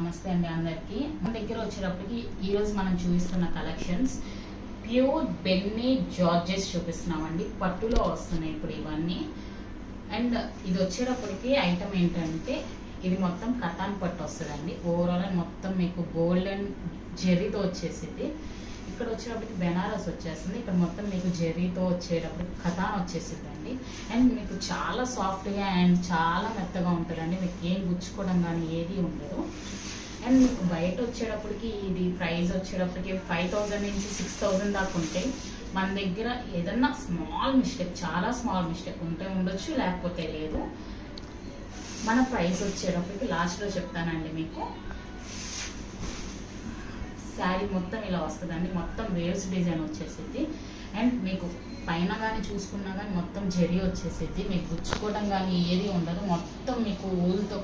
నమస్తే అండి అందరికి. మన దగ్గర వచ్చేటప్పటికి ఈ రోజు మనం చూపిస్తున్న కలెక్షన్స్ ప్యూర్ బెన్నీ జార్జెస్ చూపిస్తున్నామండి. పట్టులో వస్తున్నాయి ఇప్పుడు ఇవన్నీ. అండ్ ఇది వచ్చేటప్పటికి ఐటమ్ ఏంటంటే ఇది మొత్తం కతాన్ పట్టు వస్తుందండి. ఓవరాల్ మొత్తం మీకు గోల్డెన్ జెర్రీతో వచ్చేసింది. ఇక్కడ వచ్చేటప్పటికి బెనారస్ వచ్చేస్తుంది. ఇక్కడ మొత్తం మీకు జెర్రీతో వచ్చేటప్పటికి కతాన్ వచ్చేసిందండి. అండ్ మీకు చాలా సాఫ్ట్గా అండ్ చాలా మెత్తగా ఉంటుందండి. మీకు ఏం గుచ్చుకోవడం కానీ ఏది ఉండదు. అండ్ మీకు బయట వచ్చేటప్పటికి ఇది ప్రైస్ వచ్చేటప్పటికి 5000 నుంచి 6000 దాకా ఉంటాయి. మన దగ్గర ఏదన్నా స్మాల్ మిస్టేక్, చాలా స్మాల్ మిస్టేక్ ఉంటే ఉండొచ్చు, లేకపోతే లేదు. మన ప్రైస్ వచ్చేటప్పటికి లాస్ట్లో చెప్తానండి మీకు. శారీ మొత్తం ఇలా వస్తుందండి. మొత్తం వేవ్స్ డిజైన్ వచ్చేసింది. అండ్ మీకు పైన కానీ చూసుకున్నా కానీ మొత్తం జెరీ వచ్చేసింది. మీకు గుచ్చుకోవడం కానీ ఏది ఉండదు. మొత్తం మీకు ఊల్తో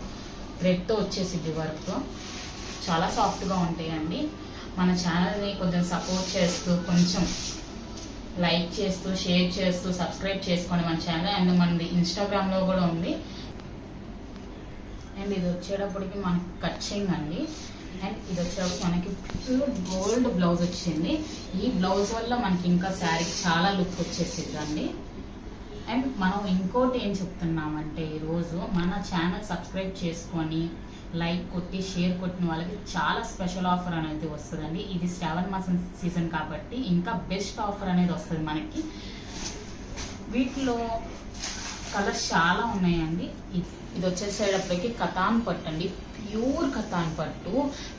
థ్రెడ్తో వచ్చేసింది వర్క్తో. చాలా సాఫ్ట్గా ఉంటాయండి. మన ఛానల్ని కొంచెం సపోర్ట్ చేస్తూ, కొంచెం లైక్ చేస్తూ, షేర్ చేస్తూ, సబ్స్క్రైబ్ చేసుకోండి మన ఛానల్. అండ్ మనది ఇన్స్టాగ్రామ్లో కూడా ఉంది. అండ్ ఇది వచ్చేటప్పటికి మనకి కట్చింగ్ అండి. అండ్ ఇది వచ్చేటప్పుడు మనకి ప్యూర్ గోల్డ్ బ్లౌజ్ వచ్చింది. ఈ బ్లౌజ్ వల్ల మనకి ఇంకా శారీకి చాలా లుక్ వచ్చేసిందండి. అండ్ మనం ఇంకోటి ఏం చెప్తున్నామంటే ఈరోజు మన ఛానల్ సబ్స్క్రైబ్ చేసుకొని లైక్ కొట్టి షేర్ కొట్టిన వాళ్ళకి చాలా స్పెషల్ ఆఫర్ అనేది వస్తుందండి. ఇది శ్రావణ మాసం సీజన్ కాబట్టి ఇంకా బెస్ట్ ఆఫర్ అనేది వస్తుంది మనకి. వీటిలో కలర్స్ చాలా ఉన్నాయండి. ఇది వచ్చేసేటప్పటికి కతాన్ పట్టు అండి. ప్యూర్ కతాన్ పట్టు.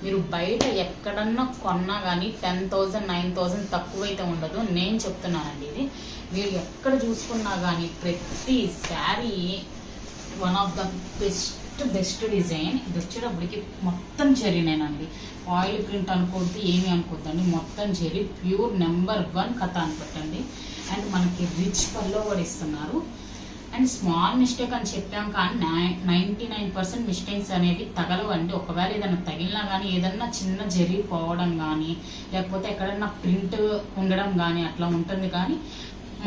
మీరు బయట ఎక్కడన్నా కొన్నా కానీ 10,000 9,000 తక్కువైతే ఉండదు. నేను చెప్తున్నానండి. ఇది మీరు ఎక్కడ చూసుకున్నా కానీ ప్రతి sari one of the best design. ఇది వచ్చేటప్పటికి మొత్తం జెరీనేనండి. ఆయిల్ ప్రింట్ అనుకోవద్దు, ఏమి అనుకోద్దండి. మొత్తం జెరీ ప్యూర్ నెంబర్ 1 కతాన్ పట్టండి. అండ్ మనకి రిచ్ పల్లో కూడా ఇస్తున్నారు. అండ్ స్మాల్ మిస్టేక్ అని చెప్పాం కానీ 99% మిస్టేక్స్ అనేవి తగలవండి. ఒకవేళ ఏదైనా తగిలినా కానీ ఏదన్నా చిన్న జెరీ పోవడం కానీ లేకపోతే ఎక్కడన్నా ప్రింట్ ఉండడం కానీ అట్లా ఉంటుంది. కానీ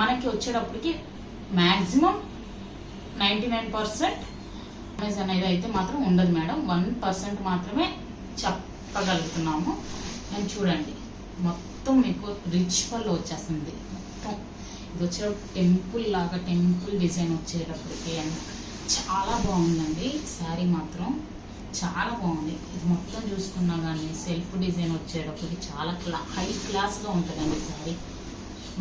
మనకి వచ్చేటప్పటికి మ్యాక్సిమం 99% అనేది అయితే మాత్రం ఉండదు మేడం. 1% మాత్రమే చెప్పగలుగుతున్నాము. అండ్ చూడండి మొత్తం మీకు రిచ్ పళ్ళు వచ్చేస్తుంది. మొత్తం ఇది వచ్చే టెంపుల్ లాగా టెంపుల్ డిజైన్ వచ్చేటప్పటికి చాలా బాగుందండి. శారీ మాత్రం చాలా బాగుంది. ఇది మొత్తం చూసుకున్నా కానీ సెల్ఫ్ డిజైన్ వచ్చేటప్పటికి చాలా హై క్లాస్గా ఉంటుందండి శారీ.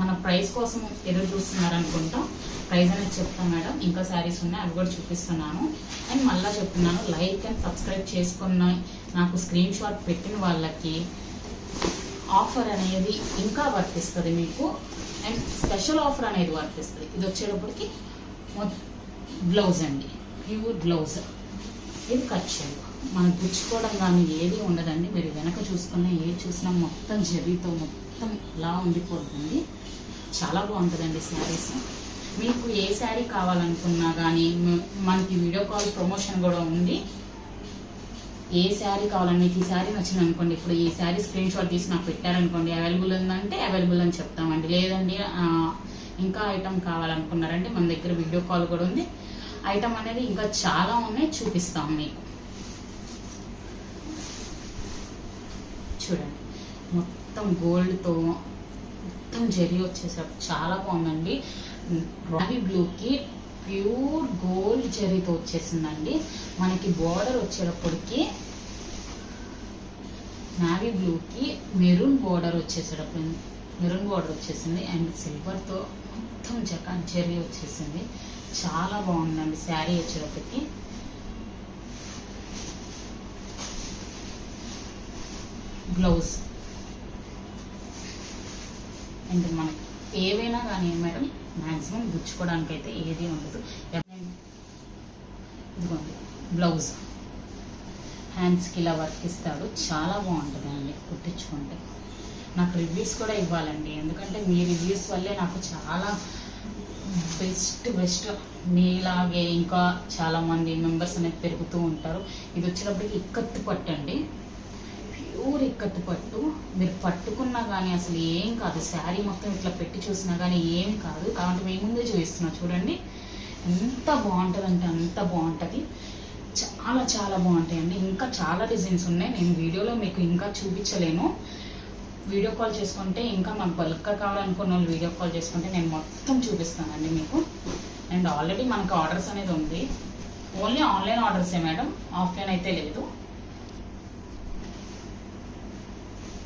మన ప్రైస్ కోసం ఎదురు చూస్తున్నారు అనుకుంటాం. ప్రైస్ అనేది చెప్తాం మేడం. ఇంకా శారీస్ ఉన్నాయి, అవి కూడా చూపిస్తున్నాను. అండ్ మళ్ళీ చెప్తున్నాను, లైక్ అండ్ సబ్స్క్రైబ్ చేసుకున్న నాకు స్క్రీన్ షాట్ పెట్టిన వాళ్ళకి ఆఫర్ అనేది ఇంకా వర్తిస్తుంది మీకు. అండ్ స్పెషల్ ఆఫర్ అనేది వర్తిస్తుంది. ఇది వచ్చేటప్పటికి బ్లౌజ్ అండి, ప్యూర్ బ్లౌజ్. ఇది కట్చింగ్. మనకు గుచ్చుకోవడం కానీ ఏది ఉండదండి. మీరు వెనక చూసుకున్నా ఏది చూసినా మొత్తం జరీతో మొత్తం ఇలా ఉండిపోతుంది. చాలా బాగుంటుందండి శారీస్. మీకు ఏ శారీ కావాలనుకున్నా కానీ మనకి వీడియో కాల్ ప్రమోషన్ కూడా ఉంది. ఏ శారీ కావాలని మీకు ఈ శారీ నచ్చింది అనుకోండి, ఇప్పుడు ఈ శారీ స్క్రీన్ షాట్ తీసి నాకు పెట్టారనుకోండి, అవైలబుల్ ఉందంటే అవైలబుల్ అని చెప్తామండి. లేదండి ఇంకా ఐటమ్ కావాలనుకున్నారంటే మన దగ్గర వీడియో కాల్ కూడా ఉంది. ఐటమ్ అనేది ఇంకా చాలా ఉన్నాయి, చూపిస్తాం మీకు. చూడండి మొత్తం గోల్డ్తో మొత్తం జెరీ వచ్చేసరికి చాలా బాగుందండి. రావి బ్లూకి ప్యూర్ గోల్డ్ జెరీతో వచ్చేసిందండి. మనకి బోర్డర్ వచ్చేటప్పటికి నావీ బ్లూకి మెరూన్ బోర్డర్ వచ్చేసింది. అండ్ సిల్వర్తో మొత్తం జెరీ వచ్చేసింది. చాలా బాగుందండి శారీ వచ్చేటప్పటికి. బ్లౌజ్ అండ్ మనకి ఏవైనా కానీ మేడం మ్యాక్సిమం గుచ్చుకోవడానికి అయితే ఏది ఉండదు. ఇదిగోండి బ్లౌజ్ హ్యాండ్స్కి ఇలా వర్క్ ఇస్తాడు. చాలా బాగుంటుందండి కుట్టించుకుంటే. నాకు రివ్యూస్ కూడా ఇవ్వాలండి, ఎందుకంటే మీ రివ్యూస్ వల్లే నాకు చాలా బెస్ట్ మీలాగే ఇంకా చాలామంది మెంబర్స్ అనేది పెరుగుతూ ఉంటారు. ఇది వచ్చేటప్పటికి ఇక్కత్తు పట్టండి. ప్యూర్ ఇక్కత్తు పట్టు. మీరు పట్టుకున్నా కానీ అసలు ఏం కాదు. శారీ మొత్తం ఇట్లా పెట్టి చూసినా కానీ ఏం కాదు. కాబట్టి మీ ముందే చూపిస్తున్నా చూడండి. ఎంత బాగుంటుంది అంటే అంత బాగుంటుంది. చాలా చాలా బాగుంటాయండి. ఇంకా చాలా డిజైన్స్ ఉన్నాయి, నేను వీడియోలో మీకు ఇంకా చూపించలేను. వీడియో కాల్ చేసుకుంటే ఇంకా మాకు బల్క్గా కావాలనుకున్న వాళ్ళు వీడియో కాల్ చేసుకుంటే నేను మొత్తం చూపిస్తానండి మీకు. అండ్ ఆల్రెడీ మనకు ఆర్డర్స్ అనేది ఉంది, ఓన్లీ ఆన్లైన్ ఆర్డర్సే మేడం, ఆఫ్లైన్ అయితే లేదు.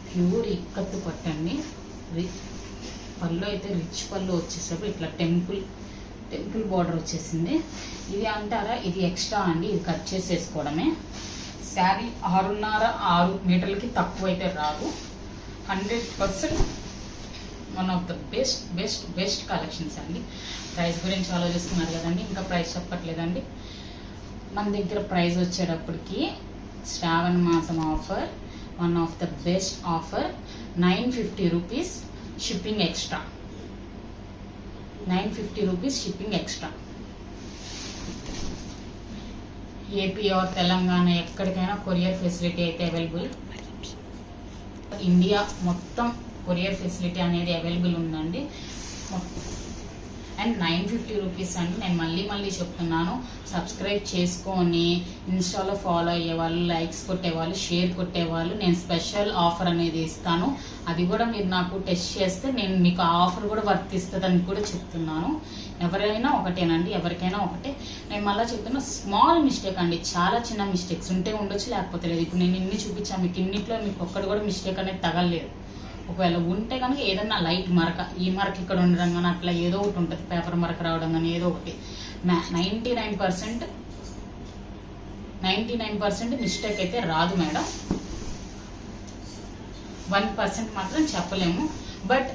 ప్యూర్ ఇక్కత్తు పట్టండి. పళ్ళు అయితే రిచ్ పళ్ళు వచ్చేసరికి ఇట్లా టెంపుల్ బార్డర్ వచ్చేసింది. ఇది అంటారా, ఇది ఎక్స్ట్రా అండి, ఇది కట్ చేసేసుకోవడమే. శారీ 6.5-6 మీటర్లకి తక్కువ అయితే రాదు. 100% one of the best collections అండి. ప్రైస్ గురించి ఆలోచిస్తున్నారు కదండి, ఇంకా ప్రైస్ చెప్పట్లేదండి. మన దగ్గర ప్రైస్ వచ్చేటప్పటికి శ్రావణ మాసం offer, one of the best offer, 950 rupees shipping extra. 950 rupees shipping extra. AP or Telangana ఎక్కడికైనా కొరియర్ ఫెసిలిటీ అయితే అవైలబుల్. ఇండియా మొత్తం కొరియర్ ఫెసిలిటీ అనేది అవైలబుల్ ఉందండి. అండ్ 950 రూపీస్ అండి. నేను మళ్ళీ చెప్తున్నాను, సబ్స్క్రైబ్ చేసుకొని ఇన్స్టాలో ఫాలో అయ్యేవాళ్ళు, లైక్స్ కొట్టేవాళ్ళు, షేర్ కొట్టేవాళ్ళు నేను స్పెషల్ ఆఫర్ అనేది ఇస్తాను. అది కూడా మీరు నాకు టెస్ట్ చేస్తే నేను మీకు ఆ ఆఫర్ కూడా వర్తిస్తుందని కూడా చెప్తున్నాను. ఎవరైనా ఒకటేనండి, ఎవరికైనా ఒకటే. నేను మళ్ళీ చెప్తున్నా, స్మాల్ మిస్టేక్ అండి, చాలా చిన్న మిస్టేక్స్ ఉంటే ఉండొచ్చు, లేకపోతే లేదు. ఇప్పుడు నేను ఇన్ని చూపించాను, మీకు ఇన్నిట్లో మీకు ఒక్కడు కూడా మిస్టేక్ అనేది తగలలేదు. ఒకవేళ ఉంటే కనుక ఏదన్నా లైట్ మరక, ఈ మరక ఇక్కడ ఉండడం కానీ అట్లా ఏదో ఒకటి ఉంటుంది, పేపర్ మరక రావడం కానీ ఏదో ఒకటి. 99% మిస్టేక్ అయితే రాదు మేడం. 1% మాత్రం చెప్పలేము. బట్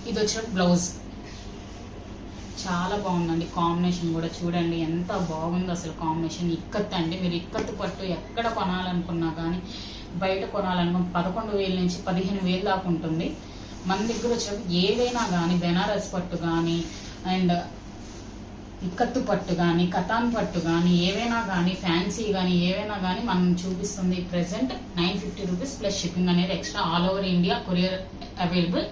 ఇది వచ్చిన బ్లౌజ్ చాలా బాగుందండి. కాంబినేషన్ కూడా చూడండి ఎంత బాగుందో అసలు. కాంబినేషన్ ఇక్కత్ అండి. మీరు ఇక్కత్తు పట్టు ఎక్కడ కొనాలనుకున్నా కానీ, బయట కొనాలనుకున్న 11,000 నుంచి 15,000 దాకా ఉంటుంది. మన దగ్గర వచ్చేటప్పుడు ఏదైనా కానీ, బెనారస్ పట్టు కానీ, అండ్ ఇక్కత్తు పట్టు కానీ, కతాన్ పట్టు కానీ, ఏవైనా కానీ, ఫ్యాన్సీ కానీ, ఏవైనా కానీ మనం చూపిస్తుంది. ప్రెసెంట్ 950 రూపీస్ ప్లస్ షిప్పింగ్ అనేది extra. All over India courier available.